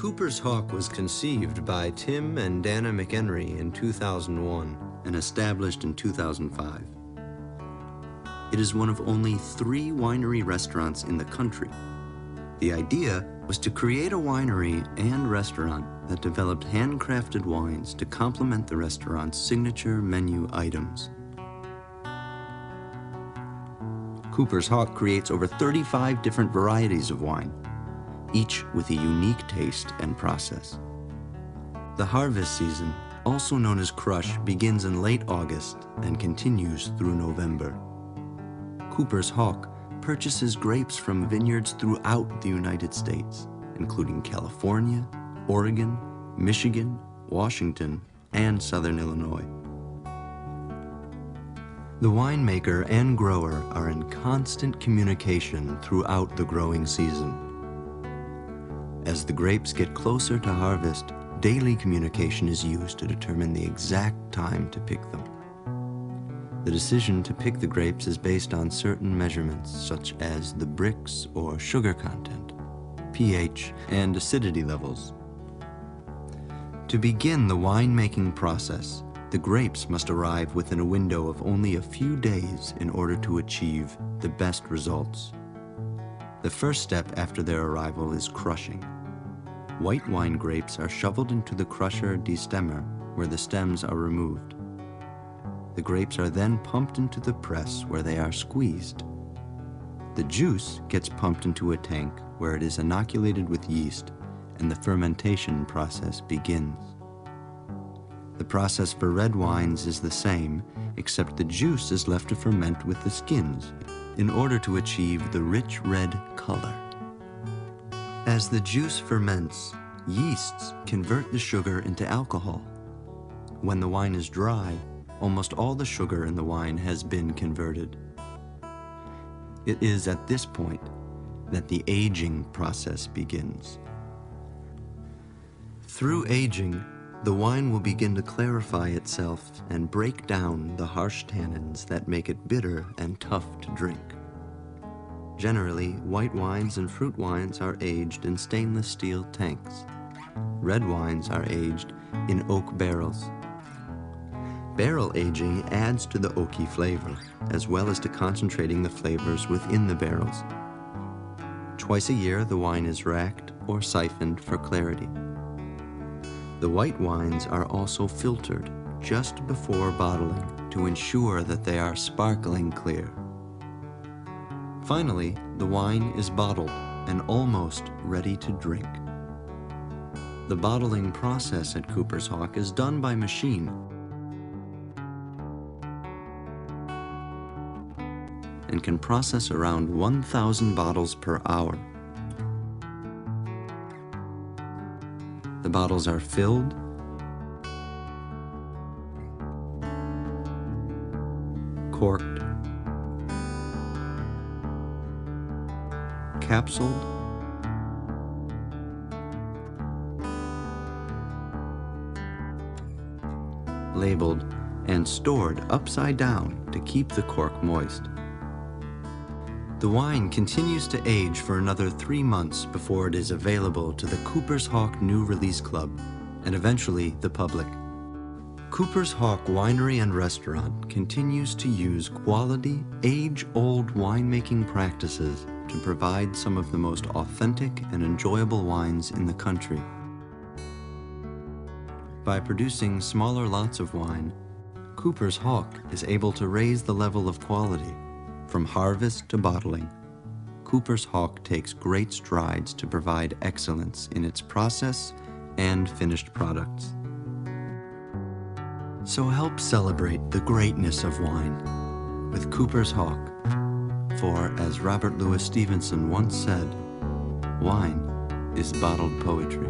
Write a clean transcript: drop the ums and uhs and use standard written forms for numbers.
Cooper's Hawk was conceived by Tim and Dana McHenry in 2001 and established in 2005. It is one of only 3 winery restaurants in the country. The idea was to create a winery and restaurant that developed handcrafted wines to complement the restaurant's signature menu items. Cooper's Hawk creates over 35 different varieties of wine, each with a unique taste and process. The harvest season, also known as crush, begins in late August and continues through November. Cooper's Hawk purchases grapes from vineyards throughout the United States, including California, Oregon, Michigan, Washington, and Southern Illinois. The winemaker and grower are in constant communication throughout the growing season. As the grapes get closer to harvest, daily communication is used to determine the exact time to pick them. The decision to pick the grapes is based on certain measurements, such as the Brix or sugar content, pH, and acidity levels. To begin the winemaking process, the grapes must arrive within a window of only a few days in order to achieve the best results. The first step after their arrival is crushing. White wine grapes are shoveled into the crusher destemmer, where the stems are removed. The grapes are then pumped into the press, where they are squeezed. The juice gets pumped into a tank, where it is inoculated with yeast, and the fermentation process begins. The process for red wines is the same, except the juice is left to ferment with the skins in order to achieve the rich red color. As the juice ferments, yeasts convert the sugar into alcohol. When the wine is dry, almost all the sugar in the wine has been converted. It is at this point that the aging process begins. Through aging, the wine will begin to clarify itself and break down the harsh tannins that make it bitter and tough to drink. Generally, white wines and fruit wines are aged in stainless steel tanks. Red wines are aged in oak barrels. Barrel aging adds to the oaky flavor, as well as to concentrating the flavors within the barrels. Twice a year, the wine is racked or siphoned for clarity. The white wines are also filtered just before bottling to ensure that they are sparkling clear. Finally, the wine is bottled and almost ready to drink. The bottling process at Cooper's Hawk is done by machine and can process around 1,000 bottles per hour. The bottles are filled, corked, capsuled, labeled, and stored upside down to keep the cork moist. The wine continues to age for another 3 months before it is available to the Cooper's Hawk New Release Club and eventually the public. Cooper's Hawk Winery and Restaurant continues to use quality, age-old winemaking practices to provide some of the most authentic and enjoyable wines in the country. By producing smaller lots of wine, Cooper's Hawk is able to raise the level of quality. From harvest to bottling, Cooper's Hawk takes great strides to provide excellence in its process and finished products. So help celebrate the greatness of wine with Cooper's Hawk. For, as Robert Louis Stevenson once said, wine is bottled poetry.